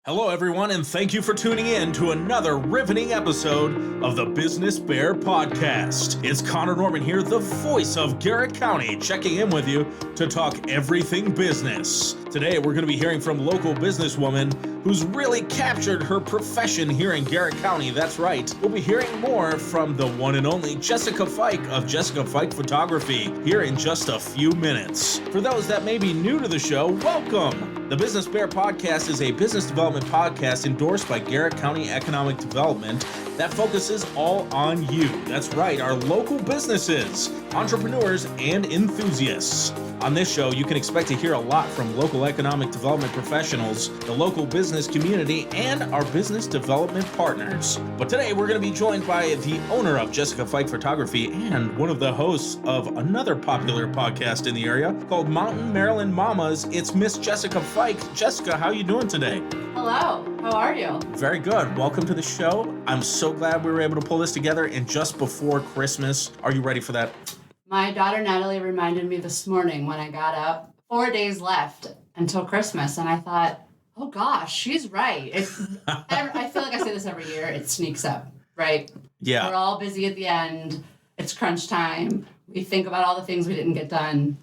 Hello, everyone, and thank you for tuning in to another riveting episode of the Business B.E.A.R podcast. It's Connor Norman here, the voice of Garrett County, checking in with you to talk everything business. Today, we're going to be hearing from local businesswoman who's really captured her profession here in Garrett County. That's right. We'll be hearing more from the one and only Jessica Fike of Jessica Fike Photography here in just a few minutes. For those that may be new to the show, welcome. The Business B.E.A.R podcast is a business development podcast endorsed by Garrett County Economic Development that focuses all on you. That's right, our local businesses, entrepreneurs, and enthusiasts. On this show, you can expect to hear a lot from local economic development professionals, the local business community, and our business development partners. But today, we're going to be joined by the owner of Jessica Fike Photography and one of the hosts of another popular podcast in the area called Mountain Maryland Mamas. It's Miss Jessica Fike. Jessica, how are you doing today? Hello, how are you? Very good. Welcome to the show. I'm so glad we were able to pull this together and just before Christmas. Are you ready for that? My daughter Natalie reminded me this morning when I got up, 4 days left until Christmas, and I thought, oh gosh, she's right. I feel like I say this every year, it sneaks up, right? Yeah. We're all busy at the end, it's crunch time, we think about all the things we didn't get done.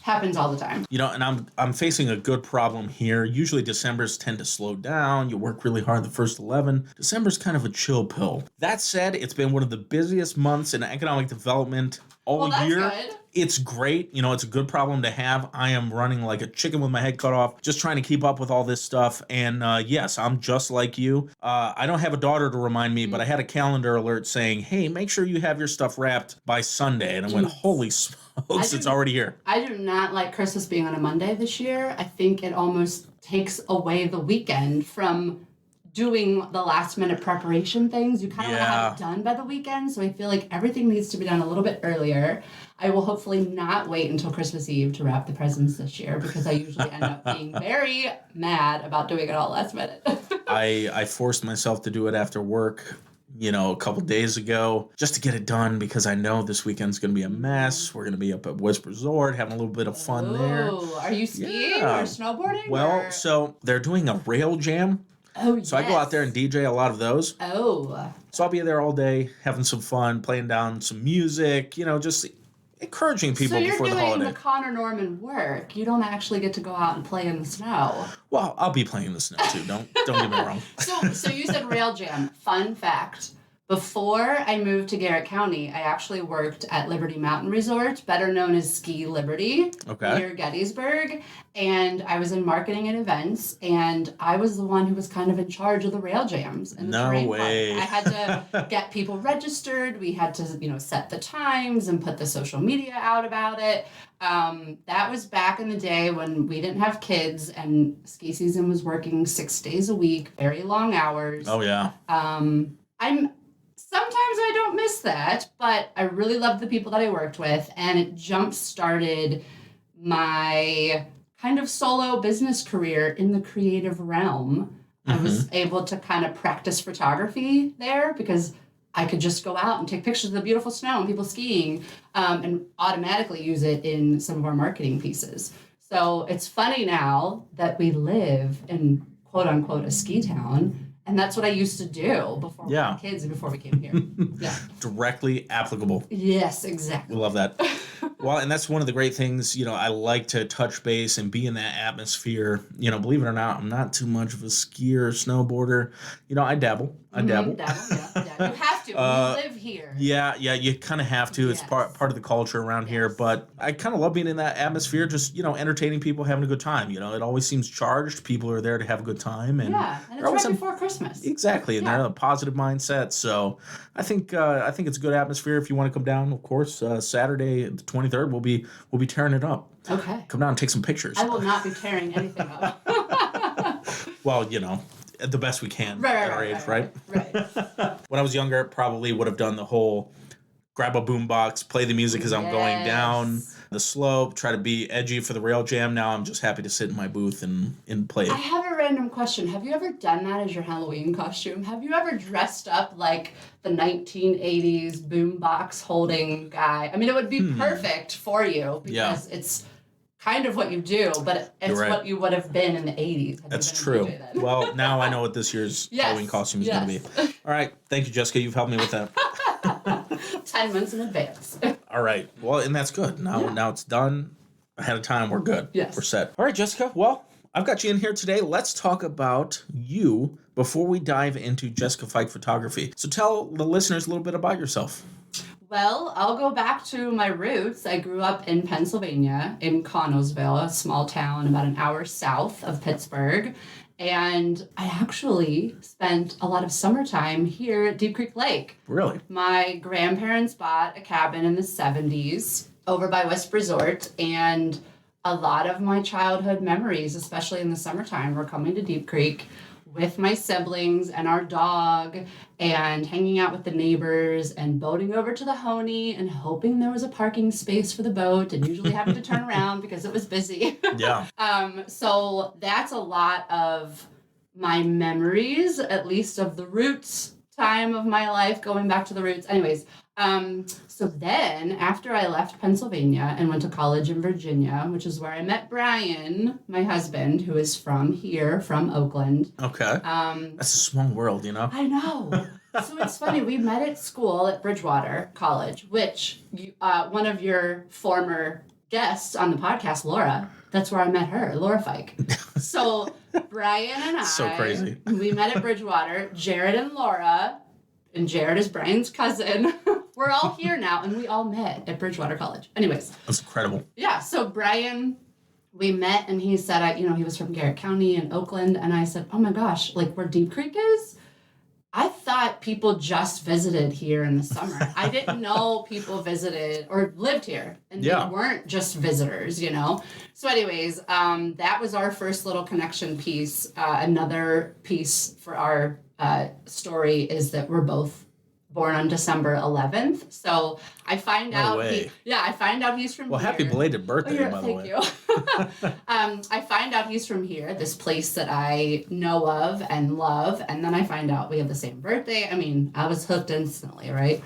Happens all the time. You know, and I'm facing a good problem here. Usually Decembers tend to slow down. You work really hard the first 11. December's kind of a chill pill. That said, it's been one of the busiest months in economic development all year. Good. It's great. You know, it's a good problem to have. I am running like a chicken with my head cut off, just trying to keep up with all this stuff. And yes, I'm just like you. I don't have a daughter to remind me, but I had a calendar alert saying, hey, make sure you have your stuff wrapped by Sunday. And I went, holy smokes, it's already here. I do not like Christmas being on a Monday this year. I think it almost takes away the weekend from doing the last minute preparation things. You kind of want to have it done by the weekend. So I feel like everything needs to be done a little bit earlier. I will hopefully not wait until Christmas Eve to wrap the presents this year because I usually end up being very mad about doing it all last minute. I forced myself to do it after work, you know, a couple days ago just to get it done because I know this weekend's going to be a mess. We're going to be up at Wisp Resort having a little bit of fun there. Are you skiing or snowboarding? Well, so they're doing a rail jam. Oh, yes. So I go out there and DJ a lot of those. Oh. So I'll be there all day, having some fun, playing down some music, you know, just encouraging people before the holiday. So you're doing the Connor Norman work. You don't actually get to go out and play in the snow. Well, I'll be playing in the snow too. Don't get me wrong. So you said rail jam. Fun fact. Before I moved to Garrett County, I actually worked at Liberty Mountain Resort, better known as Ski Liberty, near Gettysburg. And I was in marketing and events, and I was the one who was kind of in charge of the rail jams and the terrain park. I had to get people registered. We had to, set the times and put the social media out about it. That was back in the day when we didn't have kids and ski season was working 6 days a week, very long hours. Oh, yeah. Sometimes I don't miss that, but I really loved the people that I worked with, and it jump-started my kind of solo business career in the creative realm. I was able to kind of practice photography there because I could just go out and take pictures of the beautiful snow and people skiing and automatically use it in some of our marketing pieces. So it's funny now that we live in quote-unquote a ski town. And that's what I used to do before we had kids and before we came here. Yeah. Directly applicable. Yes, exactly. We love that. Well, and that's one of the great things, I like to touch base and be in that atmosphere. Believe it or not, I'm not too much of a skier or snowboarder. I dabble. Dabble, yeah. You have to. You live here. Yeah, you kind of have to. Yes. It's part of the culture around here. But I kind of love being in that atmosphere, just, entertaining people, having a good time. It always seems charged. People are there to have a good time. And and it's right before Christmas. Exactly, and they're in a positive mindset. So I think it's a good atmosphere. If you want to come down, of course, Saturday the 23rd, we'll be tearing it up. Okay. Come down and take some pictures. I will not be tearing anything up. Well, the best we can at our age, right? When I was younger, probably would have done the whole grab a boombox, play the music as I'm going down the slope, try to be edgy for the rail jam. Now I'm just happy to sit in my booth and play it. I have a random question. Have you ever done that as your Halloween costume? Have you ever dressed up like the 1980s boombox holding guy? I mean, it would be perfect for you because it's kind of what you do, but it's right. what you would have been in the 80s. That's true. Well, now I know what this year's Halloween costume is going to be. All right. Thank you, Jessica. You've helped me with that. 10 months in advance. All right. Well, and that's good. Now it's done ahead of time. We're good. Yes. We're set. All right, Jessica. Well, I've got you in here today. Let's talk about you before we dive into Jessica Fike Photography. So tell the listeners a little bit about yourself. Well, I'll go back to my roots. I grew up in Pennsylvania, in Connellsville, a small town about an hour south of Pittsburgh. And I actually spent a lot of summertime here at Deep Creek Lake. Really? My grandparents bought a cabin in the 70s over by Wisp Resort, and a lot of my childhood memories, especially in the summertime, were coming to Deep Creek with my siblings and our dog and hanging out with the neighbors and boating over to the Honey and hoping there was a parking space for the boat and usually having to turn around because it was busy. Yeah. So that's a lot of my memories, at least of the roots time of my life, going back to the roots. Anyways, so then after I left Pennsylvania and went to college in Virginia, which is where I met Brian, my husband, who is from here, from Oakland. Okay. That's a small world, you know? I know. So it's funny. We met at school at Bridgewater College, which one of your former guests on the podcast, Laura, that's where I met her, Laura Fike. So Brian and I, so crazy. We met at Bridgewater. Jared and Laura, and Jared is Brian's cousin. We're all here now, and we all met at Bridgewater College. Anyways. That's incredible. Yeah, so Brian, we met, and he said, he was from Garrett County in Oakland, and I said, oh my gosh, like where Deep Creek is? I thought people just visited here in the summer. I didn't know people visited or lived here, and they weren't just visitors, you know? So anyways, that was our first little connection piece. Another piece for our story is that we're both born on December 11th. So I find out. I find out he's from here. Well, happy belated birthday, by the way. Thank you. I find out he's from here, this place that I know of and love, and then I find out we have the same birthday. I mean, I was hooked instantly, right?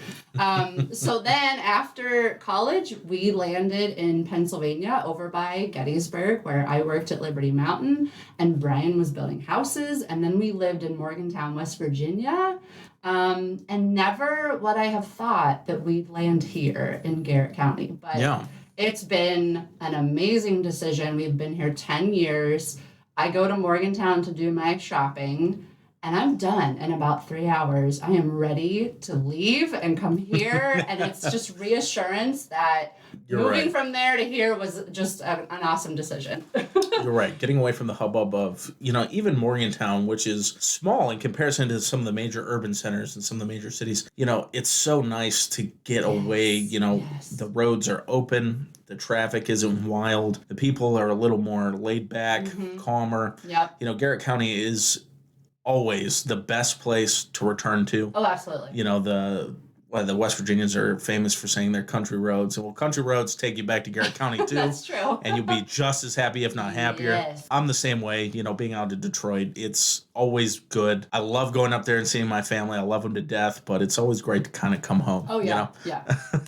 So then after college, we landed in Pennsylvania over by Gettysburg, where I worked at Liberty Mountain, and Brian was building houses, and then we lived in Morgantown, West Virginia. And never would I have thought that we'd land here in Garrett County. But it's been an amazing decision. We've been here 10 years. I go to Morgantown to do my shopping, and I'm done in about 3 hours. I am ready to leave and come here, and it's just reassurance that moving from there to here was just an awesome decision. You're right. Getting away from the hubbub of, even Morgantown, which is small in comparison to some of the major urban centers and some of the major cities. It's so nice to get away. The roads are open. The traffic isn't wild. The people are a little more laid back, calmer. Yep. Garrett County is always the best place to return to. Oh, absolutely. The West Virginians are famous for saying they're country roads. Well, country roads take you back to Garrett County, too. That's true. And you'll be just as happy, if not happier. Yes. I'm the same way, being out of Detroit. It's always good. I love going up there and seeing my family. I love them to death, but it's always great to kind of come home. Oh, yeah. Yeah,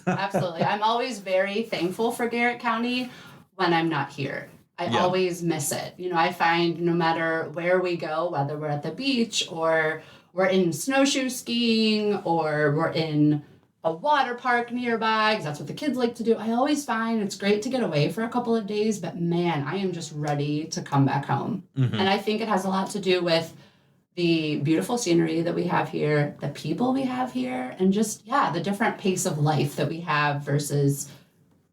absolutely. I'm always very thankful for Garrett County when I'm not here. I always miss it. I find no matter where we go, whether we're at the beach or we're in snowshoe skiing or we're in a water park nearby, because that's what the kids like to do, I always find it's great to get away for a couple of days, but man, I am just ready to come back home. And I think it has a lot to do with the beautiful scenery that we have here, the people we have here, and just, the different pace of life that we have versus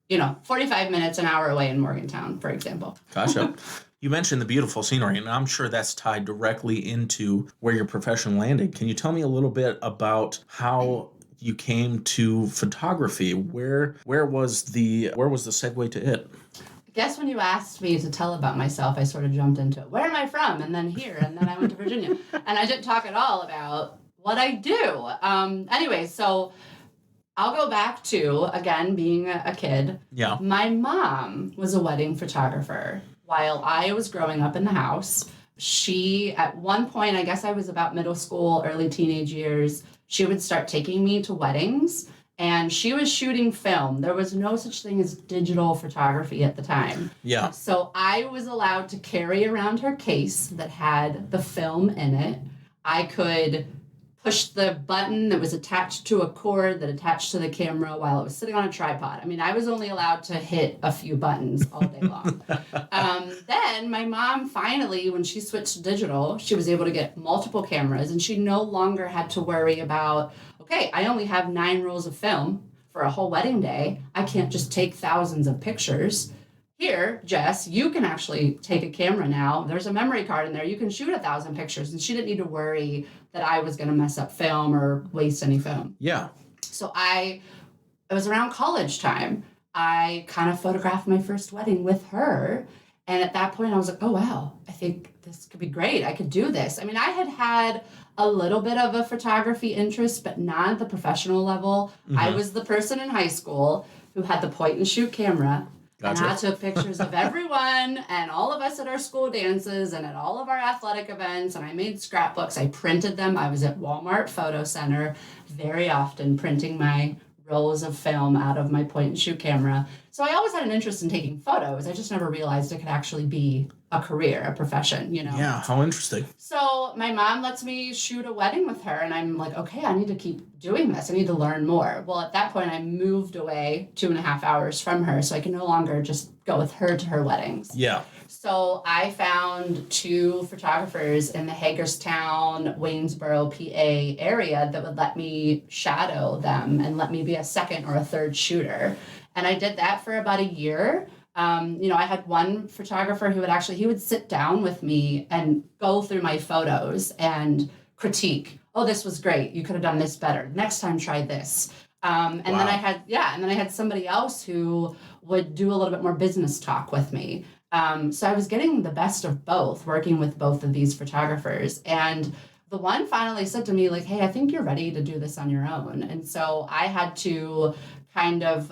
45 minutes, an hour away in Morgantown, for example. Gotcha. You mentioned the beautiful scenery, and I'm sure that's tied directly into where your profession landed. Can you tell me a little bit about how you came to photography? Where was the segue to it? I guess when you asked me to tell about myself, I sort of jumped into it. Where am I from? And then here, and then I went to Virginia. And I didn't talk at all about what I do. Anyway, so I'll go back to, again, being a kid. Yeah. My mom was a wedding photographer while I was growing up in the house. She, at one point, I guess I was about middle school, early teenage years, she would start taking me to weddings. and she was shooting film. There was no such thing as digital photography at the time. Yeah. So I was allowed to carry around her case that had the film in it. I could push the button that was attached to a cord that attached to the camera while it was sitting on a tripod. I mean, I was only allowed to hit a few buttons all day long. Then my mom finally, when she switched to digital, she was able to get multiple cameras, and she no longer had to worry about, okay, I only have 9 rolls of film for a whole wedding day. I can't just take thousands of pictures. Here, Jess, you can actually take a camera now. There's a memory card in there. You can shoot 1,000 pictures. And she didn't need to worry that I was going to mess up film or waste any film. Yeah. So it was around college time. I kind of photographed my first wedding with her. And at that point, I was like, oh, wow, I think this could be great. I could do this. I mean, I had a little bit of a photography interest, but not at the professional level. Mm-hmm. I was the person in high school who had the point and shoot camera. Gotcha. And I took pictures of everyone and all of us at our school dances and at all of our athletic events. And I made scrapbooks. I printed them. I was at Walmart Photo Center very often printing my rolls of film out of my point and shoot camera. So I always had an interest in taking photos. I just never realized it could actually be a career, a profession, you know? Yeah, how interesting. So my mom lets me shoot a wedding with her, and I'm like, okay, I need to keep doing this. I need to learn more. Well, at that point, I moved away 2.5 hours from her, so I can no longer just go with her to her weddings. Yeah. So I found 2 photographers in the Hagerstown, Waynesboro, PA area that would let me shadow them and let me be a second or a third shooter. And I did that for about a year. I had one photographer who would sit down with me and go through my photos and critique. Oh, this was great. You could have done this better. Next time, try this. Wow. Then I had somebody else who would do a little bit more business talk with me. So I was getting the best of both, working with both of these photographers. And the one finally said to me, like, hey, I think you're ready to do this on your own. And so I had to kind of,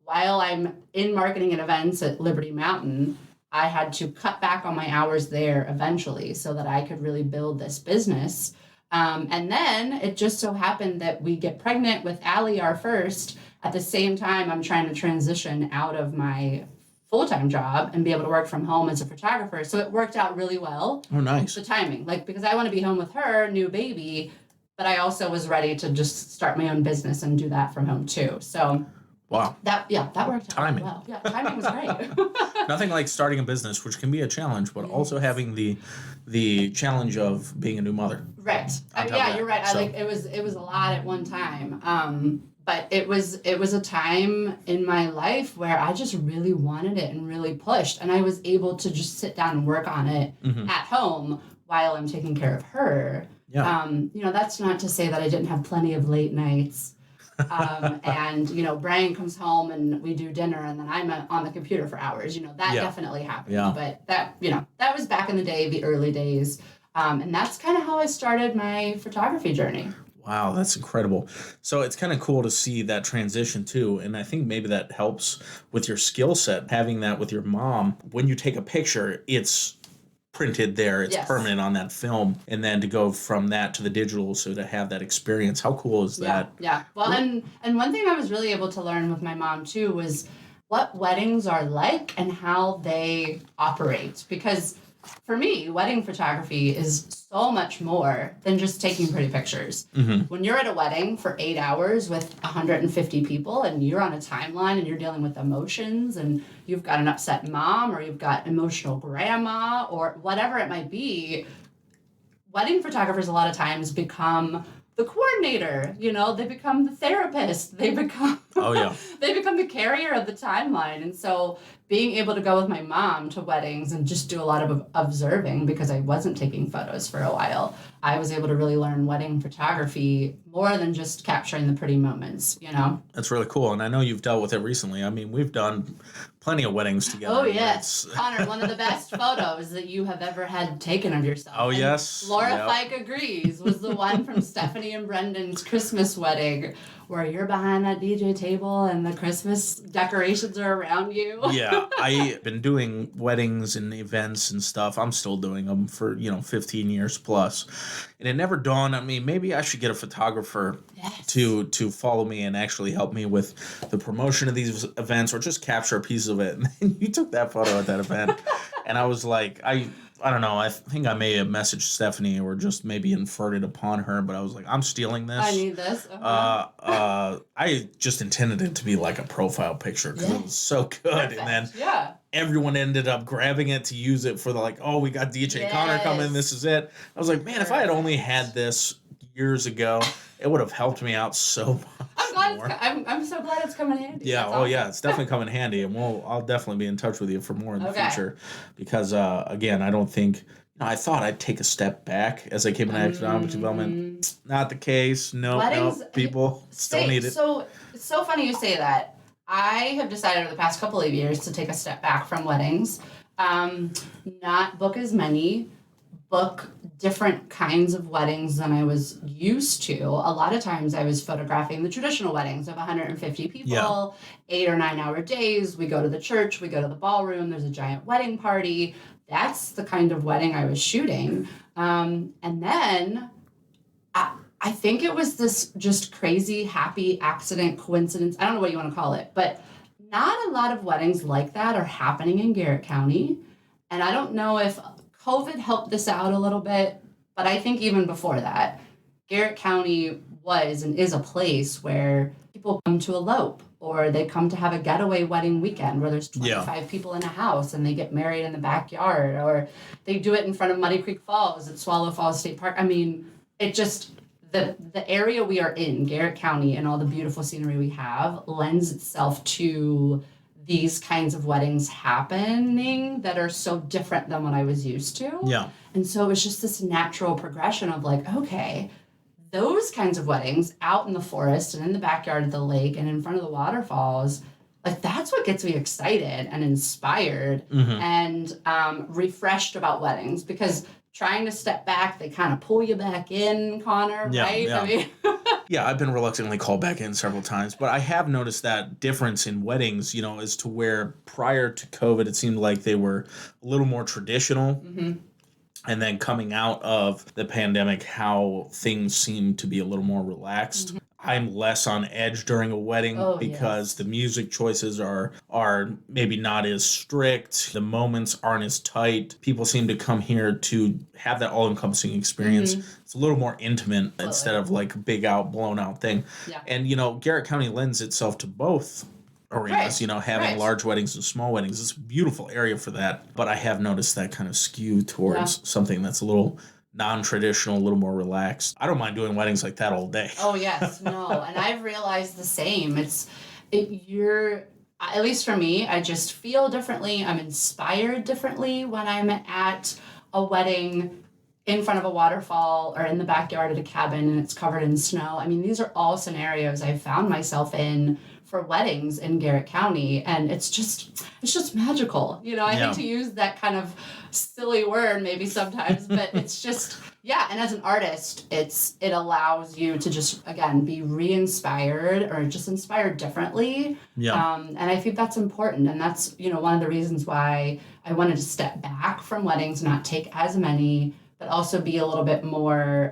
while I'm in marketing and events at Liberty Mountain, I had to cut back on my hours there eventually so that I could really build this business. And then it just so happened that we get pregnant with Allie, our first. At the same time, I'm trying to transition out of my full-time job and be able to work from home as a photographer. So it worked out really well. Oh, nice. The timing, because I want to be home with her, new baby, but I also was ready to just start my own business and do that from home too. So wow. That worked out timing. really well. Yeah, timing was great. Nothing like starting a business, which can be a challenge, but also having the challenge of being a new mother. Right. You're right. It was a lot at one time. But it was a time in my life where I just really wanted it and really pushed, and I was able to just sit down and work on it at home while I'm taking care of her. Yeah. That's not to say that I didn't have plenty of late nights. And Brian comes home and we do dinner, and then I'm on the computer for hours. That definitely happened. Yeah. But that was back in the day, the early days. And that's kind of how I started my photography journey. Wow, that's incredible. So it's kind of cool to see that transition too. And I think maybe that helps with your skill set, having that with your mom. When you take a picture, it's printed there, it's permanent on that film. And then to go from that to the digital, so to have that experience, how cool is that? Yeah. Well, and one thing I was really able to learn with my mom too was what weddings are like and how they operate. Because for me, wedding photography is so much more than just taking pretty pictures. Mm-hmm. When you're at a wedding for 8 hours with 150 people and you're on a timeline and you're dealing with emotions and you've got an upset mom or you've got emotional grandma or whatever it might be, wedding photographers a lot of times become the coordinator, they become the therapist, they become they become the carrier of the timeline. And so being able to go with my mom to weddings and just do a lot of observing, because I wasn't taking photos for a while, I was able to really learn wedding photography more than just capturing the pretty moments, That's really cool. And I know you've dealt with it recently. I mean, we've done plenty of weddings together. Oh, yes. Connor, one of the best photos that you have ever had taken of yourself. Oh, yes. Laura Fike agrees, was the one from Stephanie and Brendan's Christmas wedding, where you're behind that DJ table and the Christmas decorations are around you. Yeah, I've been doing weddings and events and stuff. I'm still doing them for, 15 years plus. And it never dawned on me, maybe I should get a photographer to follow me and actually help me with the promotion of these events or just capture a piece of it. And then you took that photo at that event. And I was like, I don't know. I think I may have messaged Stephanie or just maybe inferred it upon her, but I was like, I'm stealing this. I need this. I just intended it to be like a profile picture because it was so good. Perfect. And then everyone ended up grabbing it to use it for we got DJ Connor coming. This is it. I was like, man, if I had only had this years ago, it would have helped me out so much. I'm so glad it's coming handy. Yeah, it's definitely coming handy, and I'll definitely be in touch with you for more in the future, because again, I don't think I thought I'd take a step back as I came into economic development. Not the case. No, people still need it. So it's so funny you say that. I have decided over the past couple of years to take a step back from weddings, not book as many, book different kinds of weddings than I was used to. A lot of times I was photographing the traditional weddings of 150 people, 8 or 9 hour days. We go to the church, we go to the ballroom, there's a giant wedding party. That's the kind of wedding I was shooting. And then I think it was this just crazy, happy accident, coincidence. I don't know what you want to call it, but not a lot of weddings like that are happening in Garrett County. And I don't know if COVID helped this out a little bit, but I think even before that, Garrett County was and is a place where people come to elope, or they come to have a getaway wedding weekend where there's 25 people in a house and they get married in the backyard, or they do it in front of Muddy Creek Falls at Swallow Falls State Park. I mean, it just, the area we are in, Garrett County, and all the beautiful scenery we have lends itself to these kinds of weddings happening that are so different than what I was used to. Yeah. And so it was just this natural progression of okay, those kinds of weddings out in the forest and in the backyard of the lake and in front of the waterfalls, that's what gets me excited and inspired and refreshed about weddings, because trying to step back, they kind of pull you back in, Connor, right? Yeah. I mean, yeah, I've been reluctantly called back in several times, but I have noticed that difference in weddings, as to where prior to COVID, it seemed like they were a little more traditional. Mm-hmm. And then coming out of the pandemic, how things seem to be a little more relaxed. Mm-hmm. I'm less on edge during a wedding because the music choices are maybe not as strict. The moments aren't as tight. People seem to come here to have that all-encompassing experience. Mm-hmm. It's a little more intimate instead of a big out, blown out thing. Yeah. And, Garrett County lends itself to both arenas, having large weddings and small weddings. It's a beautiful area for that. But I have noticed that kind of skew towards something that's a little non-traditional, a little more relaxed. I don't mind doing weddings like that all day. Oh, yes. No. And I've realized the same. You're, at least for me, I just feel differently. I'm inspired differently when I'm at a wedding in front of a waterfall or in the backyard at a cabin and it's covered in snow. I mean, these are all scenarios I've found myself in for weddings in Garrett County, and it's just magical. I hate to use that kind of silly word maybe sometimes, but it's just, and as an artist, it allows you to just, again, be re-inspired or just inspired differently. And I think that's important, and that's, one of the reasons why I wanted to step back from weddings, not take as many, but also be a little bit more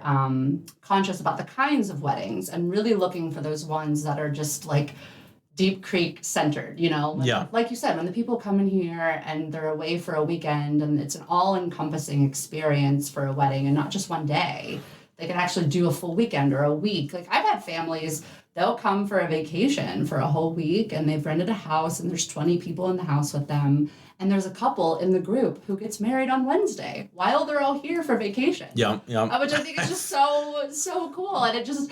conscious about the kinds of weddings and really looking for those ones that are just Deep Creek centered, like you said, when the people come in here and they're away for a weekend and it's an all-encompassing experience for a wedding and not just one day, they can actually do a full weekend or a week. I've had families, they'll come for a vacation for a whole week and they've rented a house and there's 20 people in the house with them. And there's a couple in the group who gets married on Wednesday while they're all here for vacation. Yeah. Which I think is just so cool. And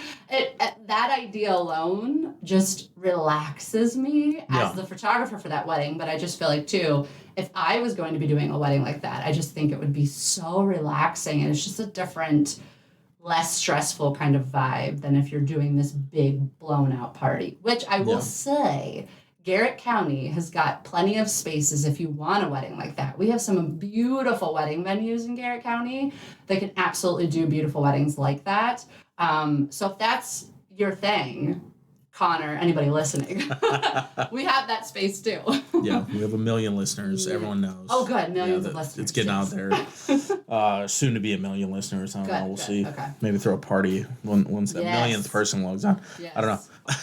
that idea alone just relaxes me as the photographer for that wedding. But I just feel too, if I was going to be doing a wedding like that, I just think it would be so relaxing. And it's just a different, less stressful kind of vibe than if you're doing this big blown out party, which I will say, Garrett County has got plenty of spaces if you want a wedding like that. We have some beautiful wedding venues in Garrett County that can absolutely do beautiful weddings like that. So if that's your thing, Connor, anybody listening, we have that space too. Yeah, we have 1 million listeners. Everyone knows. Oh, good. Millions of listeners. It's getting out there. Soon to be 1 million listeners. I don't know. We'll see. Okay. Maybe throw a party once that millionth person logs on. Yes. I don't know.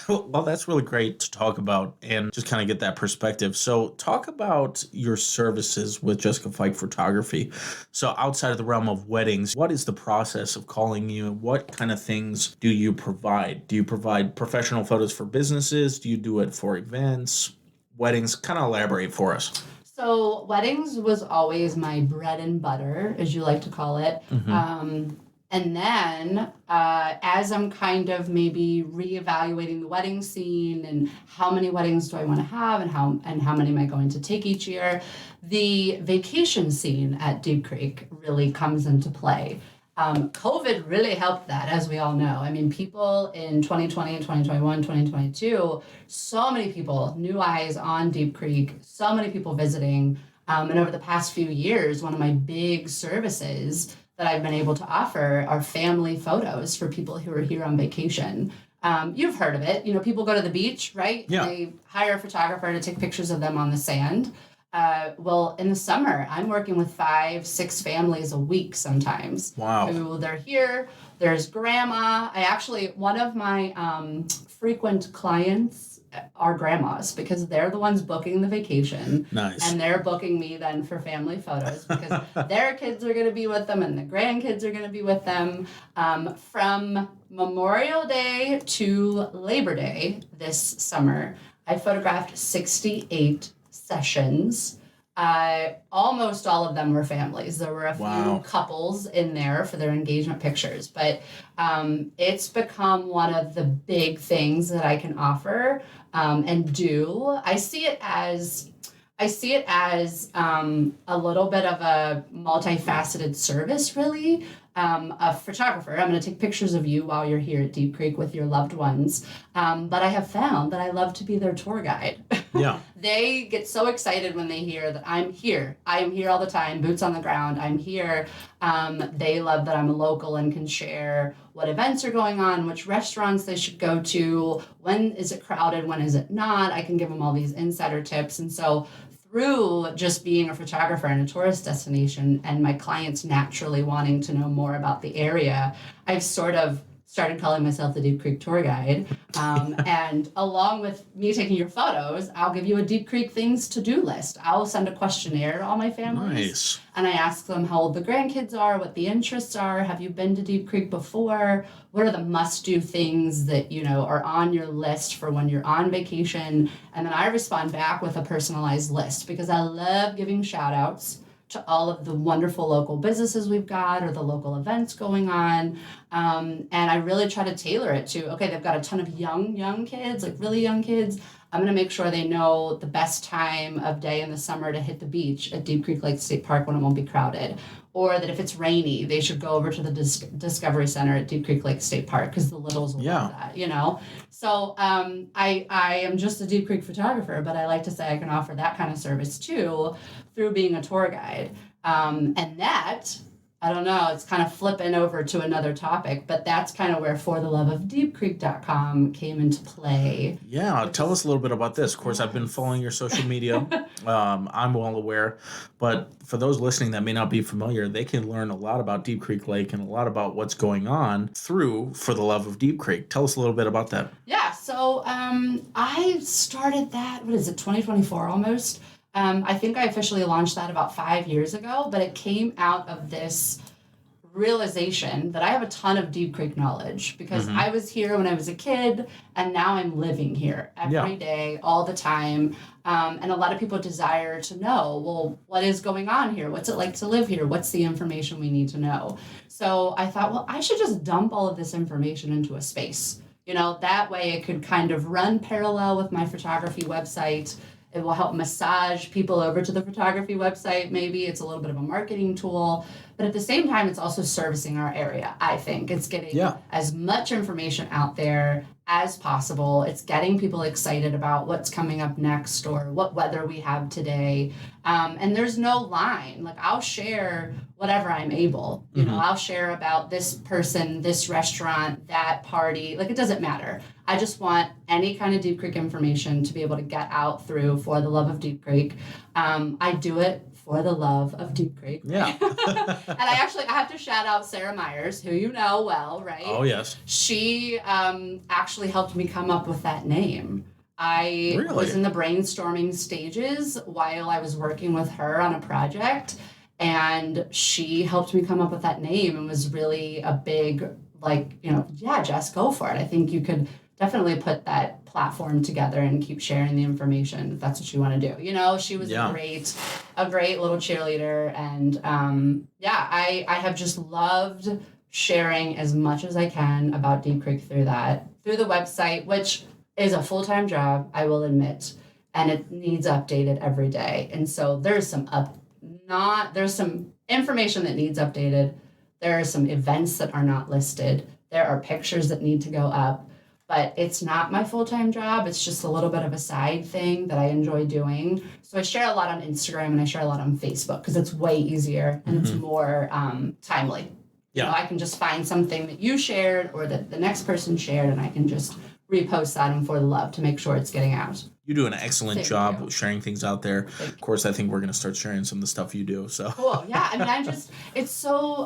Well, that's really great to talk about and just kind of get that perspective. So talk about your services with Jessica Fike Photography. So outside of the realm of weddings, what is the process of calling you? What kind of things do you provide? Do you provide professional photos for businesses? Do you do it for events, weddings? Kind of elaborate for us. So weddings was always my bread and butter, as you like to call it. Mm-hmm. And then as I'm kind of maybe reevaluating the wedding scene and how many weddings do I want to have and how many am I going to take each year, the vacation scene at Deep Creek really comes into play. COVID really helped that, as we all know. I mean, people in 2020 and 2021, 2022, so many people, new eyes on Deep Creek, so many people visiting. And over the past few years, one of my big services that I've been able to offer are family photos for people who are here on vacation. You've heard of it. You know, people go to the beach, right? Yeah. They hire a photographer to take pictures of them on the sand. Well, in the summer, I'm working with 5-6 families a week sometimes. Wow. Who they're here. There's grandma. One of my frequent clients are grandmas because they're the ones booking the vacation. Nice. And they're booking me then for family photos because their kids are going to be with them and the grandkids are going to be with them. From Memorial Day to Labor Day this summer, I photographed 68 sessions. Almost all of them were families. There were a few couples in there for their engagement pictures, but it's become one of the big things that I can offer and do. I see it as a little bit of a multifaceted service, really. A photographer. I'm going to take pictures of you while you're here at Deep Creek with your loved ones. But I have found that I love to be their tour guide. Yeah. They get so excited when they hear that I'm here. I am here all the time, boots on the ground. I'm here. They love that I'm a local and can share what events are going on, which restaurants they should go to, when is it crowded, when is it not. I can give them all these insider tips. And so through just being a photographer in a tourist destination and my clients naturally wanting to know more about the area, I've sort of started calling myself the Deep Creek tour guide. And along with me taking your photos, I'll give you a Deep Creek things to do list. I'll send a questionnaire to all my families. Nice. And I ask them how old the grandkids are, what the interests are. Have you been to Deep Creek before? What are the must-do things that, you know, are on your list for when you're on vacation? And then I respond back with a personalized list because I love giving shout-outs to all of the wonderful local businesses we've got or the local events going on. And I really try to tailor it to, okay, they've got a ton of young kids, like really young kids. I'm going to make sure they know the best time of day in the summer to hit the beach at Deep Creek Lake State Park when it won't be crowded. Or that if it's rainy, they should go over to the Discovery Center at Deep Creek Lake State Park because the littles will love that, you know? So I am just a Deep Creek photographer, but I like to say I can offer that kind of service too through being a tour guide. And that, I don't know, it's kind of flipping over to another topic, but that's kind of where fortheloveofdeepcreek.com came into play. Yeah, tell us a little bit about this. Of course, I've been following your social media. I'm well aware. But for those listening that may not be familiar, they can learn a lot about Deep Creek Lake and a lot about what's going on through For the Love of Deep Creek. Tell us a little bit about that. Yeah, so I started that, 2024 almost? I think I officially launched that about 5 years ago, but it came out of this realization that I have a ton of Deep Creek knowledge because I was here when I was a kid and now I'm living here every day, all the time. And a lot of people desire to know, well, what is going on here? What's it like to live here? What's the information we need to know? So I thought, well, I should just dump all of this information into a space. You know, that way it could kind of run parallel with my photography website. It will help massage people over to the photography website. Maybe it's a little bit of a marketing tool, but at the same time, it's also servicing our area. I think it's getting as much information out there as possible. It's getting people excited about what's coming up next or what weather we have today. And there's no line. Like, I'll share whatever I'm able. You know, I'll share about this person, this restaurant, that party. Like, it doesn't matter. I just want any kind of Deep Creek information to be able to get out through For the Love of Deep Creek. I do it for the love of Deep Creek. Yeah. And I have to shout out Sarah Myers, who you know well, right? Oh, yes. She actually helped me come up with that name. I was in the brainstorming stages while I was working with her on a project, and she helped me come up with that name and was really a big, like, you know, yeah, Jess, go for it. I think you could definitely put that platform together and keep sharing the information if that's what you want to do. You know, she was a great little cheerleader. And I have just loved sharing as much as I can about Deep Creek through the website, which is a full-time job, I will admit, and it needs updated every day. And so there's some information that needs updated. There are some events that are not listed. There are pictures that need to go up. But it's not my full-time job. It's just a little bit of a side thing that I enjoy doing. So I share a lot on Instagram and I share a lot on Facebook because it's way easier and it's more timely. Yeah. You know, I can just find something that you shared or that the next person shared, and I can just repost that and For the Love to make sure it's getting out. You do an excellent job sharing things out there. Of course, I think we're going to start sharing some of the stuff you do. So cool. Yeah. I mean,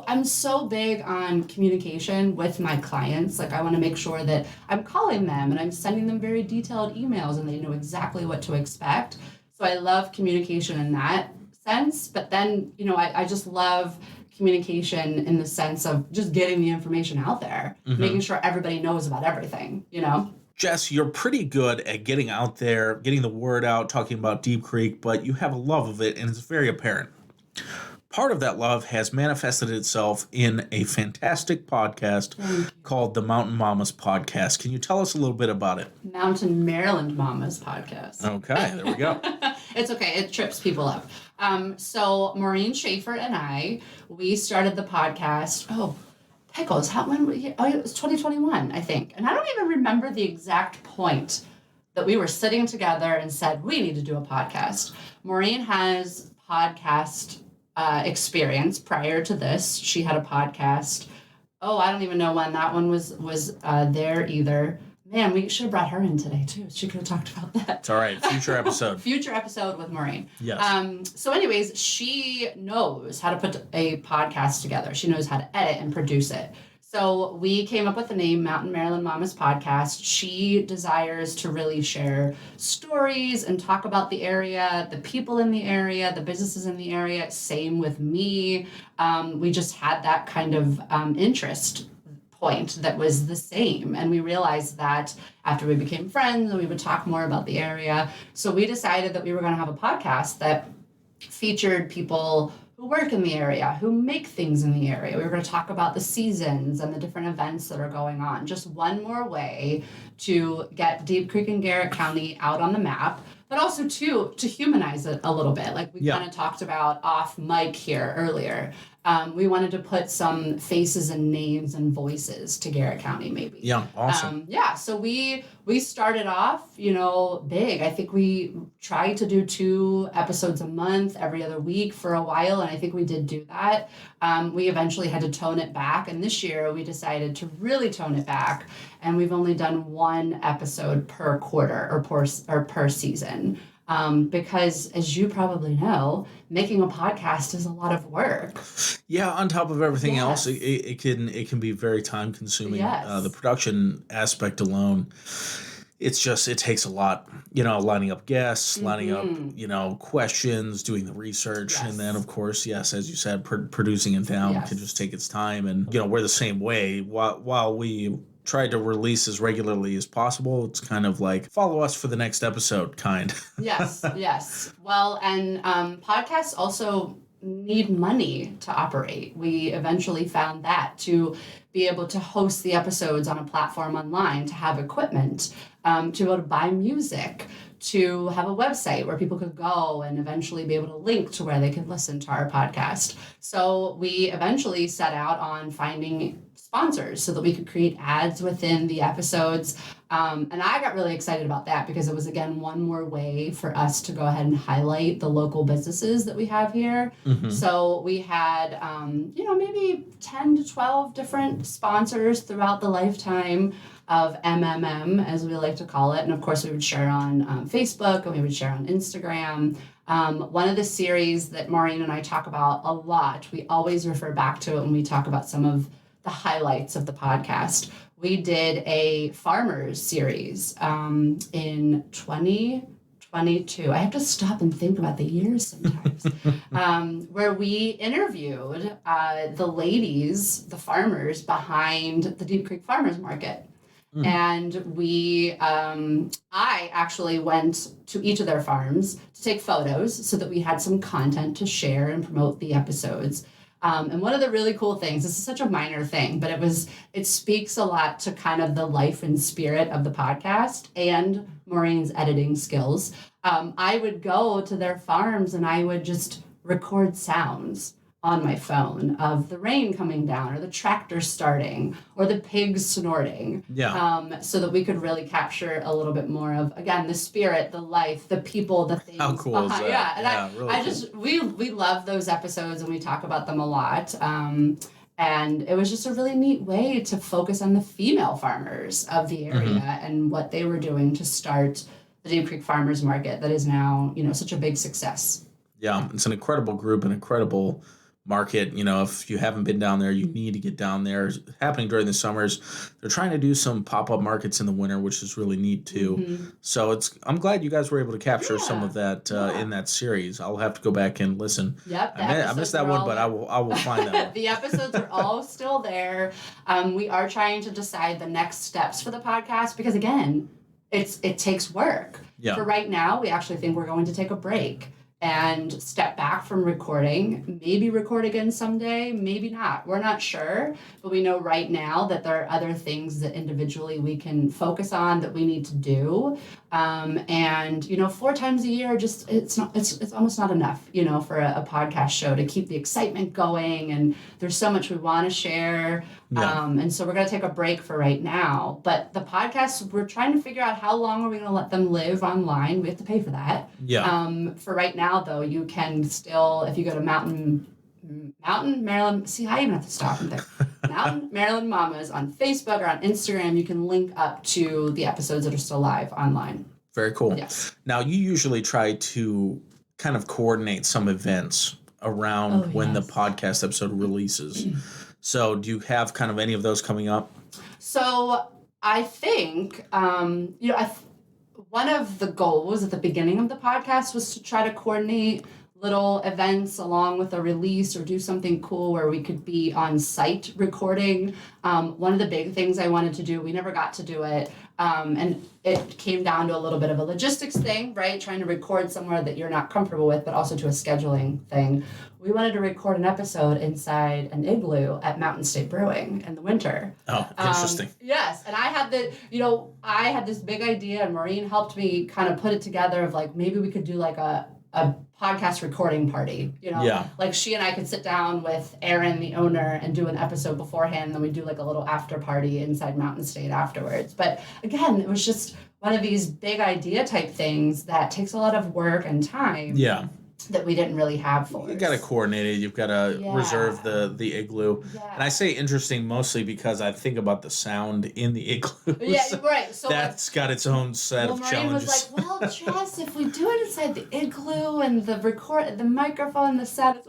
I'm so big on communication with my clients. Like, I want to make sure that I'm calling them and I'm sending them very detailed emails and they know exactly what to expect. So I love communication in that sense. But then, you know, I just love communication in the sense of just getting the information out there, making sure everybody knows about everything, you know? Jess, you're pretty good at getting out there, getting the word out, talking about Deep Creek, but you have a love of it, and it's very apparent. Part of that love has manifested itself in a fantastic podcast called the Mountain Mamas Podcast. Can you tell us a little bit about it? Mountain Maryland Mamas Podcast. Okay, there we go. It's okay. It trips people up. So Maureen Schaefer and we started the podcast. Oh, pickles. When it was 2021, I think. And I don't even remember the exact point that we were sitting together and said, we need to do a podcast. Maureen has podcast experience prior to this. She had a podcast. Oh, I don't even know when that one was there either. Man, we should have brought her in today, too. She could have talked about that. It's all right. Future episode. Future episode with Maureen. Yes. So anyways, she knows how to put a podcast together. She knows how to edit and produce it. So we came up with the name Mountain Maryland Mamas Podcast. She desires to really share stories and talk about the area, the people in the area, the businesses in the area. Same with me. We just had that kind of interest point that was the same. And we realized that after we became friends and we would talk more about the area. So we decided that we were going to have a podcast that featured people who work in the area, who make things in the area. We were going to talk about the seasons and the different events that are going on. Just one more way to get Deep Creek and Garrett County out on the map, but also to humanize it a little bit. Like we kind of talked about off mic here earlier. We wanted to put some faces and names and voices to Garrett County, maybe. Yeah, awesome. So we started off, big. I think we tried to do 2 episodes a month, every other week for a while, and I think we did do that. We eventually had to tone it back, and this year we decided to really tone it back, and we've only done 1 episode per quarter or per season. Because as you probably know, making a podcast is a lot of work. Yeah, on top of everything else, it can be very time consuming. Yes. The production aspect alone, it takes a lot, lining up guests, lining up, questions, doing the research. And then of course, as you said, producing it down can just take its time. And, we're the same way while we tried to release as regularly as possible. It's kind of like follow us for the next episode kind. Yes. Well, and podcasts also need money to operate. We eventually found that to be able to host the episodes on a platform online, to have equipment, to be able to buy music, to have a website where people could go and eventually be able to link to where they could listen to our podcast. So we eventually set out on finding sponsors so that we could create ads within the episodes. And I got really excited about that because it was, again, one more way for us to go ahead and highlight the local businesses that we have here. Mm-hmm. So we had, maybe 10 to 12 different sponsors throughout the lifetime of MMM, as we like to call it. And of course, we would share on Facebook and we would share on Instagram. One of the series that Maureen and I talk about a lot, we always refer back to it when we talk about some of the highlights of the podcast. We did a farmers series in 2022. I have to stop and think about the years sometimes. Where we interviewed the ladies, the farmers behind the Deep Creek Farmers Market. Mm. And I actually went to each of their farms to take photos so that we had some content to share and promote the episodes. And one of the really cool things, this is such a minor thing, but it speaks a lot to kind of the life and spirit of the podcast and Maureen's editing skills. I would go to their farms and I would just record sounds on my phone of the rain coming down or the tractor starting or the pigs snorting. Yeah. So that we could really capture a little bit more of, again, the spirit, the life, the people, the things. How cool is that? Yeah. And really we love those episodes and we talk about them a lot. And it was just a really neat way to focus on the female farmers of the area and what they were doing to start the Deep Creek Farmers Market that is now, such a big success. Yeah, it's an incredible group, an incredible market. If you haven't been down there, you need to get down there. It's happening during the summers. They're trying to do some pop-up markets in the winter, which is really neat too. Mm-hmm. So I'm glad you guys were able to capture some of that in that series. I'll have to go back and listen. Yep, I missed that one, but I will find that one. The episodes are all still there. We are trying to decide the next steps for the podcast because, again, it takes work. Yeah. For right now, we actually think we're going to take a break and step back from recording, maybe record again someday, maybe not. We're not sure, but we know right now that there are other things that individually we can focus on that we need to do. And 4 times a year, just it's almost not enough, for a podcast show to keep the excitement going. And there's so much we want to share. Yeah. And so we're going to take a break for right now. But the podcasts, we're trying to figure out how long are we going to let them live online. We have to pay for that. Yeah. For right now, though, you can still, if you go to Mountain Maryland, see, I even have to stop and think. Mountain Maryland Mamas on Facebook or on Instagram, you can link up to the episodes that are still live online. Very cool. Yes. Now, you usually try to kind of coordinate some events around when the podcast episode releases. So do you have kind of any of those coming up? So I think, one of the goals at the beginning of the podcast was to try to coordinate little events along with a release or do something cool where we could be on site recording. One of the big things I wanted to do, we never got to do it, and it came down to a little bit of a logistics thing, right? Trying to record somewhere that you're not comfortable with, but also to a scheduling thing. We wanted to record an episode inside an igloo at Mountain State Brewing in the winter. Oh, interesting. Yes, and I had this big idea, and Maureen helped me kind of put it together of like maybe we could do like a podcast recording party, like she and I could sit down with Aaron, the owner, and do an episode beforehand, and then we do like a little after party inside Mountain State afterwards. But again, it was just one of these big idea type things that takes a lot of work and time. Yeah. That we didn't really have for us. You got to coordinate it. You've got to reserve the igloo. Yeah. And I say interesting mostly because I think about the sound in the igloo. Yeah, right. So that's got its own set of Maureen challenges. Was like, well, Jess, if we do it inside the igloo and the microphone, the sound.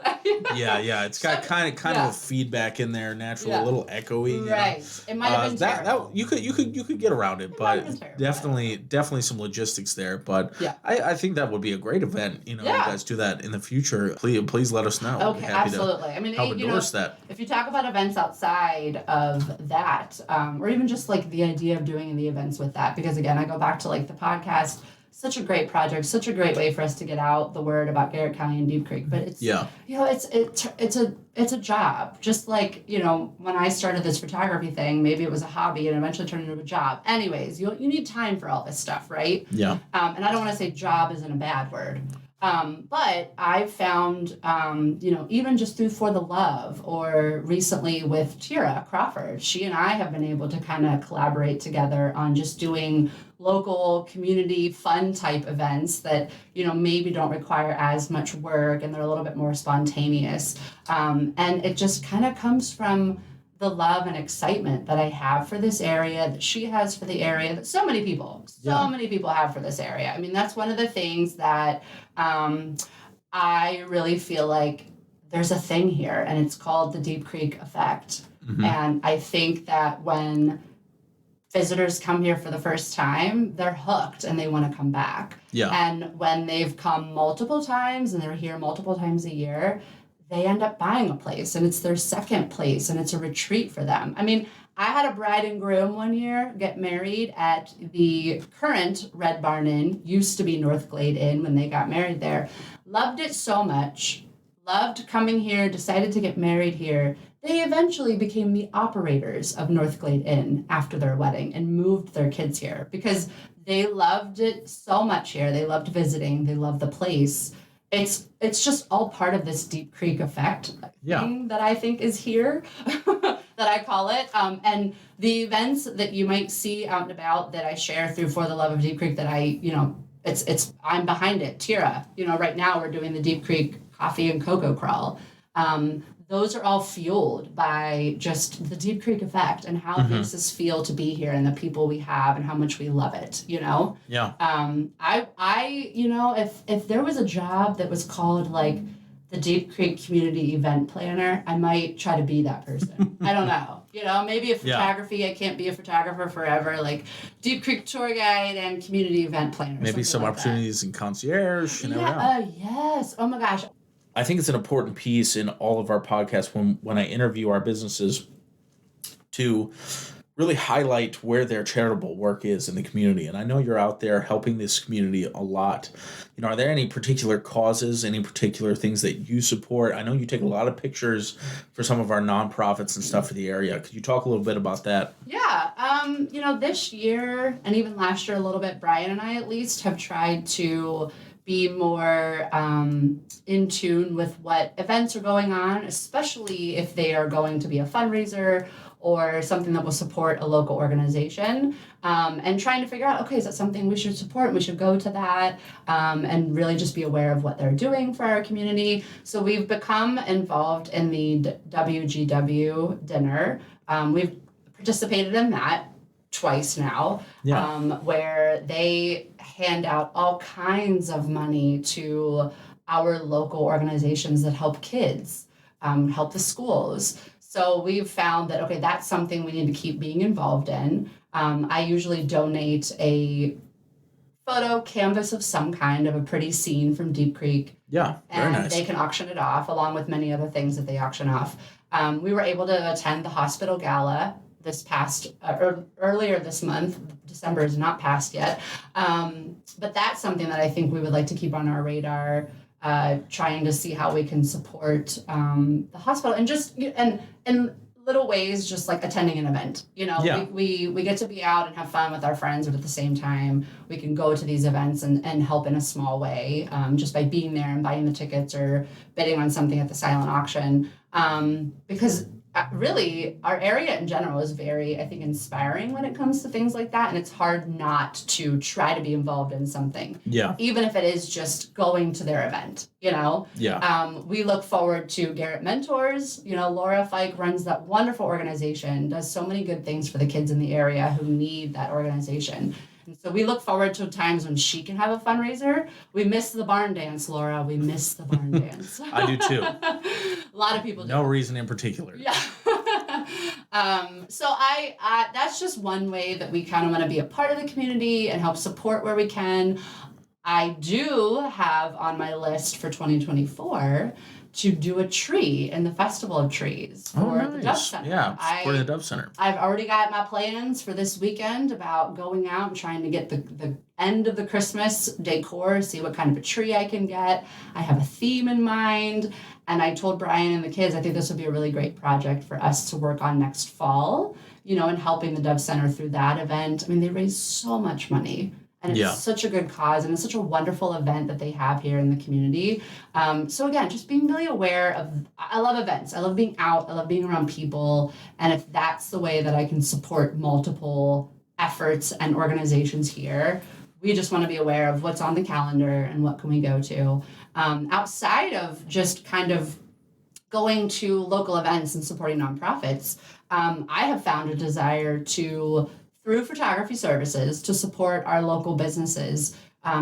Yeah. It's got kind of a feedback in there, natural, a little echoey. Right. It might have been terrible. You could get around it, but definitely some logistics there. But I think that would be a great event. You guys do that in the future. Please let us know. Okay, absolutely. I mean, help endorse that. If you talk about events outside of that, or even just like the idea of doing the events with that, because again, I go back to like the podcast such a great project, such a great way for us to get out the word about Garrett County and Deep Creek. But it's, you know, it's a job. Just like, you know, when I started this photography thing, maybe it was a hobby and eventually turned into a job. Anyways, you need time for all this stuff, right? Yeah. And I don't want to say job isn't a bad word. But I've found, you know, even just through For the Love or recently with Tira Crawford, she and I have been able to kind of collaborate together on just doing local community fun type events that, you know, maybe don't require as much work and they're a little bit more spontaneous. And it just kind of comes from the love and excitement that I have for this area, that she has for the area, that so many people have for this area. I mean, that's one of the things that I really feel like there's a thing here, and it's called the Deep Creek effect. Mm-hmm. And I think that when visitors come here for the first time, they're hooked and they want to come back. Yeah. And when they've come multiple times and they're here multiple times a year, they end up buying a place, and it's their second place, and it's a retreat for them. I mean, I had a bride and groom one year get married at the current Red Barn Inn, used to be North Glade Inn when they got married there. Loved it so much, loved coming here, decided to get married here. They eventually became the operators of North Glade Inn after their wedding and moved their kids here because they loved it so much here. They loved visiting. They loved the place. It's just all part of this Deep Creek effect thing that I think is here, that I call it. And the events that you might see out and about that I share through For the Love of Deep Creek that I, you know, I'm behind it. Tira, you know, right now we're doing the Deep Creek Coffee and Cocoa Crawl. Those are all fueled by just the Deep Creek effect and how it makes us feel to be here and the people we have and how much we love it, you know? Yeah. I you know, if there was a job that was called like the Deep Creek Community Event Planner, I might try to be that person. I don't know. You know, maybe a photography, I can't be a photographer forever, like Deep Creek tour guide and community event planner. Maybe some like opportunities in concierge, you know? Yes. Oh my gosh. I think it's an important piece in all of our podcasts when I interview our businesses to really highlight where their charitable work is in the community. And I know you're out there helping this community a lot. You know, are there any particular causes, any particular things that you support? I know you take a lot of pictures for some of our nonprofits and stuff for the area. Could you talk a little bit about that? Yeah. You know, this year and even last year a little bit, Brian and I at least have tried to be more in tune with what events are going on, especially if they are going to be a fundraiser or something that will support a local organization, and trying to figure out, okay, is that something we should support? We should go to that, and really just be aware of what they're doing for our community. So we've become involved in the WGW dinner. We've participated in that twice now, where they hand out all kinds of money to our local organizations that help kids, help the schools. So we've found that, okay, that's something we need to keep being involved in. I usually donate a photo canvas of some kind of a pretty scene from Deep Creek. Yeah, very nice. And they can auction it off along with many other things that they auction off. We were able to attend the hospital gala this past, earlier this month. December is not past yet. But that's something that I think we would like to keep on our radar, trying to see how we can support the hospital and just, and in little ways, just like attending an event. You know, we get to be out and have fun with our friends, but at the same time, we can go to these events and help in a small way, just by being there and buying the tickets or bidding on something at the silent auction. Because really, our area in general is very, I think, inspiring when it comes to things like that, and it's hard not to try to be involved in something. Yeah. Even if it is just going to their event, you know? Yeah. We look forward to Garrett Mentors. You know, Laura Fike runs that wonderful organization, does so many good things for the kids in the area who need that organization. And so we look forward to times when she can have a fundraiser. We miss the barn dance, Laura. We miss the barn dance. I do too. A lot of people do. No reason in particular. Yeah. So I that's just one way that we kind of want to be a part of the community and help support where we can. I do have on my list for 2024 to do a tree in the Festival of Trees for the Dove Center. Yeah, supporting the Dove Center. I've already got my plans for this weekend about going out and trying to get the end of the Christmas decor, see what kind of a tree I can get. I have a theme in mind, and I told Brian and the kids I think this would be a really great project for us to work on next fall, and helping the Dove Center through that event. I mean, they raise so much money. And it's such a good cause, and it's such a wonderful event that they have here in the community. So again, just being really aware of, I love events. I love being out. I love being around people. And if that's the way that I can support multiple efforts and organizations here, we just want to be aware of what's on the calendar and what can we go to. Outside of just kind of going to local events and supporting nonprofits, I have found a desire to, through photography services, to support our local businesses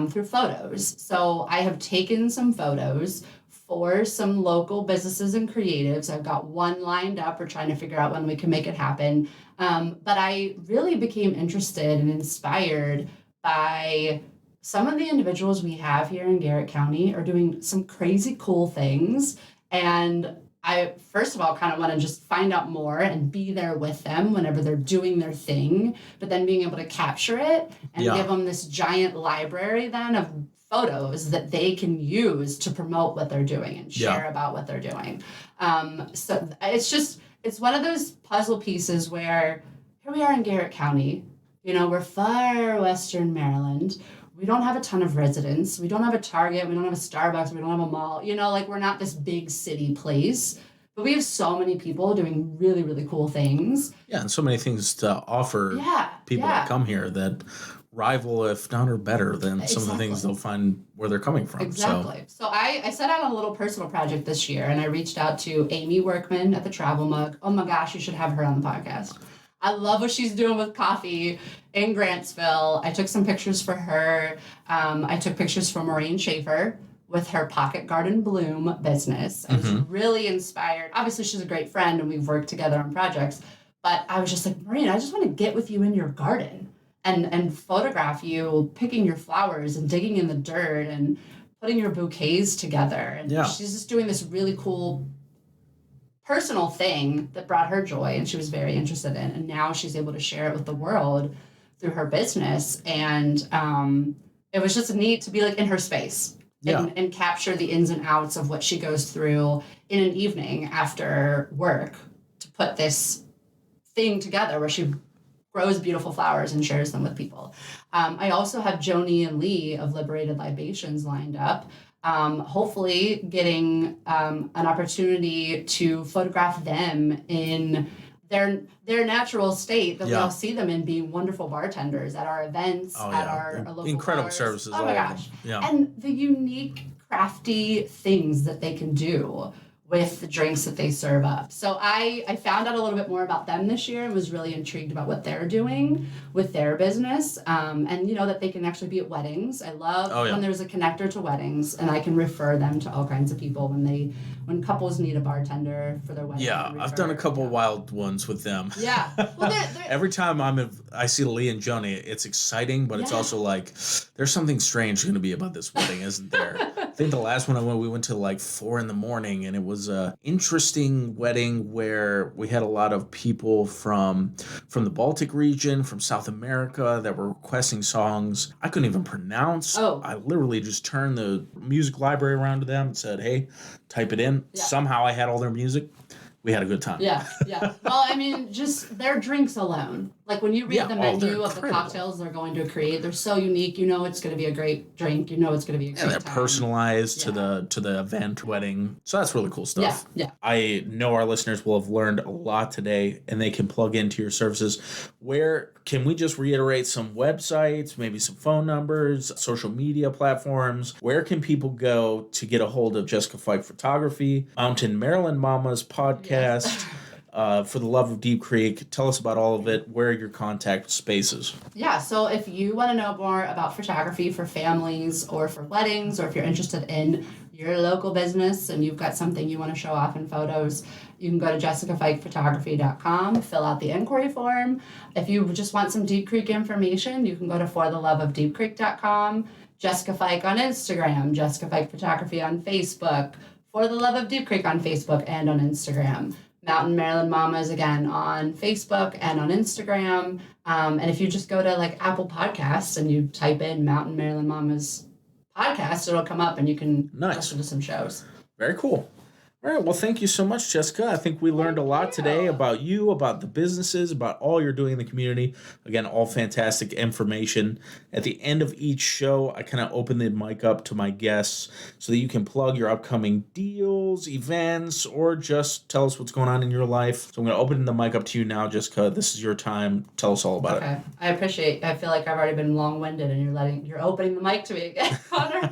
through photos. So I have taken some photos for some local businesses and creatives. I've got one lined up. We're trying to figure out when we can make it happen. But I really became interested and inspired by some of the individuals we have here in Garrett County are doing some crazy cool things. And I, first of all, kind of want to just find out more and be there with them whenever they're doing their thing, but then being able to capture it and give them this giant library then of photos that they can use to promote what they're doing and share about what they're doing. So it's one of those puzzle pieces where here we are in Garrett County, we're far western Maryland. We don't have a ton of residents. We don't have a Target. We don't have a Starbucks. We don't have a mall. We're not this big city place. But we have so many people doing really, really cool things. Yeah, and so many things to offer people that come here that rival, if not or better, than some of the things they'll find where they're coming from. Exactly. So I set out on a little personal project this year, and I reached out to Amy Workman at the Travel Mug. Oh my gosh, you should have her on the podcast. I love what she's doing with coffee in Grantsville. I took some pictures for her. I took pictures for Maureen Schaefer with her Pocket Garden Bloom business. I was really inspired. Obviously, she's a great friend, and we've worked together on projects. But I was just like, Maureen, I just want to get with you in your garden and photograph you picking your flowers and digging in the dirt and putting your bouquets together. And she's just doing this really cool personal thing that brought her joy and she was very interested in, and now she's able to share it with the world through her business. And it was just neat to be like in her space and capture the ins and outs of what she goes through in an evening after work to put this thing together where she grows beautiful flowers and shares them with people. I also have Joni and Lee of Liberated Libations lined up. Hopefully getting an opportunity to photograph them in their natural state that we'll see them in, being wonderful bartenders at our events, at our local incredible bars. services. Oh my gosh. And the unique, crafty things that they can do with the drinks that they serve up. So I found out a little bit more about them this year and was really intrigued about what they're doing with their business. And that they can actually be at weddings. I love when there's a connector to weddings, and I can refer them to all kinds of people when couples need a bartender for their wedding. Yeah, I've done a couple wild ones with them. Yeah. Well, they're every time I see Lee and Joni, it's exciting, but it's also like there's something strange going to be about this wedding, isn't there? I think the last one we went to like 4 a.m, and it was a interesting wedding where we had a lot of people from the Baltic region, from South America, that were requesting songs I couldn't even pronounce. I literally just turned the music library around to them and said, hey, type it in. Somehow I had all their music. We had a good time. Yeah. Well, I mean, just their drinks alone. Like when you read the menu of the cocktails they're going to create, they're so unique. It's going to be a great drink. It's going to be a great time. And they're personalized to the event, wedding. So that's really cool stuff. Yeah. I know our listeners will have learned a lot today, and they can plug into your services. Where can we just reiterate some websites, maybe some phone numbers, social media platforms? Where can people go to get a hold of Jessica Fike Photography, Mountain Maryland Mamas podcast? For the love of Deep Creek, tell us about all of it. Where are your contact spaces? Yeah, so if you want to know more about photography for families or for weddings, or if you're interested in your local business and you've got something you want to show off in photos, you can go to jessicaFikePhotography.com, fill out the inquiry form. If you just want some Deep Creek information, you can go to fortheloveofdeepcreek.com, Jessica Fike on Instagram, Jessica Fike Photography on Facebook, For the Love of Deep Creek on Facebook and on Instagram. Mountain Maryland Mamas, again, on Facebook and on Instagram. And if you just go to like Apple Podcasts and you type in Mountain Maryland Mamas podcast, it'll come up and you can listen to some shows. Very cool. All right. Well, thank you so much, Jessica. I think we learned a lot today about you, about the businesses, about all you're doing in the community. Again, all fantastic information. At the end of each show, I kind of open the mic up to my guests so that you can plug your upcoming deals, events, or just tell us what's going on in your life. So I'm going to open the mic up to you now, Jessica. This is your time. Tell us all about it. I feel like I've already been long-winded and you're opening the mic to me again, Connor.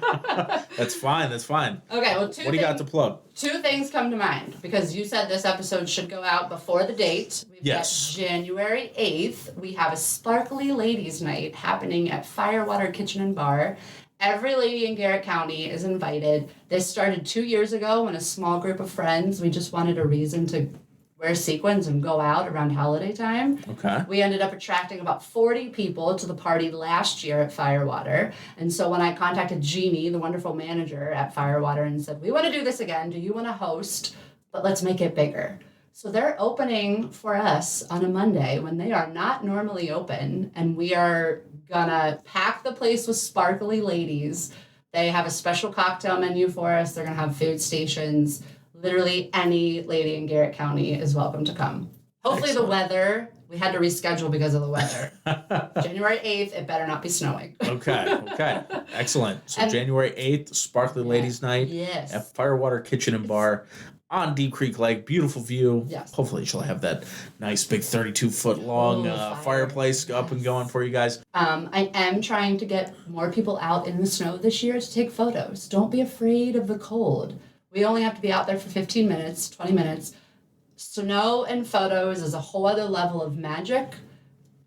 That's fine. Okay, well, what do you got to plug? 2 things come to mind, because you said this episode should go out before the date. We've got January 8th. We have a Sparkly Ladies Night happening at Firewater Kitchen and Bar. Every lady in Garrett County is invited. This started 2 years ago when a small group of friends, we just wanted a reason to wear sequins and go out around holiday time. Okay. We ended up attracting about 40 people to the party last year at Firewater. And so when I contacted Jeannie, the wonderful manager at Firewater, and said, we want to do this again. Do you want to host? But let's make it bigger. So they're opening for us on a Monday when they are not normally open. And we are going to pack the place with sparkly ladies. They have a special cocktail menu for us. They're going to have food stations. Literally any lady in Garrett County is welcome to come. Hopefully Excellent. The weather, we had to reschedule because of the weather. January 8th, it better not be snowing. Okay. Excellent. So January 8th, Sparkly Ladies Night at Firewater Kitchen and Bar on Deep Creek Lake. Beautiful view. Yes. Hopefully she'll have that nice big 32-foot long fireplace up and going for you guys. I am trying to get more people out in the snow this year to take photos. Don't be afraid of the cold. We only have to be out there for 15 minutes, 20 minutes. Snow and photos is a whole other level of magic.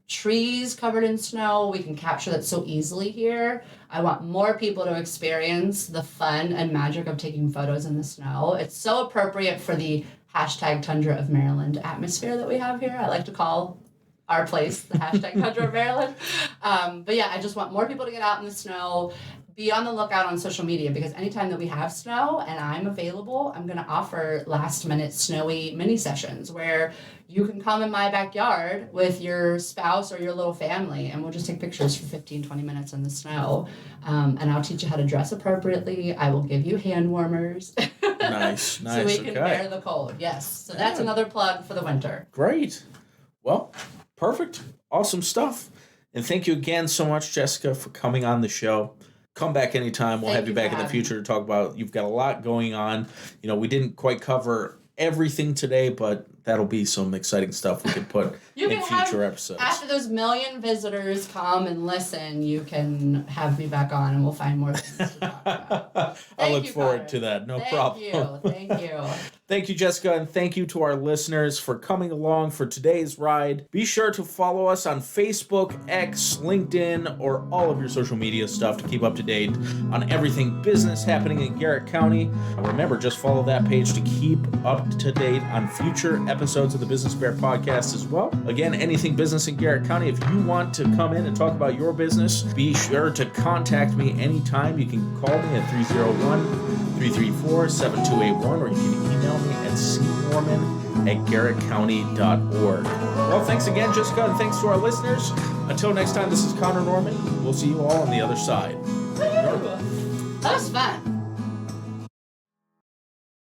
Trees covered in snow, we can capture that so easily here. I want more people to experience the fun and magic of taking photos in the snow. It's so appropriate for the #Tundra of Maryland atmosphere that we have here. I like to call our place the #Tundra of Maryland. But yeah, I just want more people to get out in the snow. Be on the lookout on social media, because anytime that we have snow and I'm available, I'm going to offer last-minute snowy mini sessions where you can come in my backyard with your spouse or your little family, and we'll just take pictures for 15, 20 minutes in the snow. And I'll teach you how to dress appropriately. I will give you hand warmers. Nice. So we can bear the cold. Yes. So that's another plug for the winter. Great. Well, perfect. Awesome stuff. And thank you again so much, Jessica, for coming on the show. Come back anytime. We'll have you back in the future to talk about. You've got a lot going on. You know, we didn't quite cover everything today, but that'll be some exciting stuff we can put in future episodes. After those million visitors come and listen, you can have me back on and we'll find more things to talk about. I look forward to that. No problem. Thank you. Thank you, Jessica, and thank you to our listeners for coming along for today's ride. Be sure to follow us on Facebook, X, LinkedIn, or all of your social media stuff to keep up to date on everything business happening in Garrett County. And remember, just follow that page to keep up to date on future episodes of the Business B.E.A.R podcast as well. Again, anything business in Garrett County, if you want to come in and talk about your business, be sure to contact me anytime. You can call me at 301-334-7281, or you can email me at cnorman@garrettcounty.org. Well, thanks again, Jessica, and thanks to our listeners. Until next time, this is Connor Norman. We'll see you all on the other side. That was fun.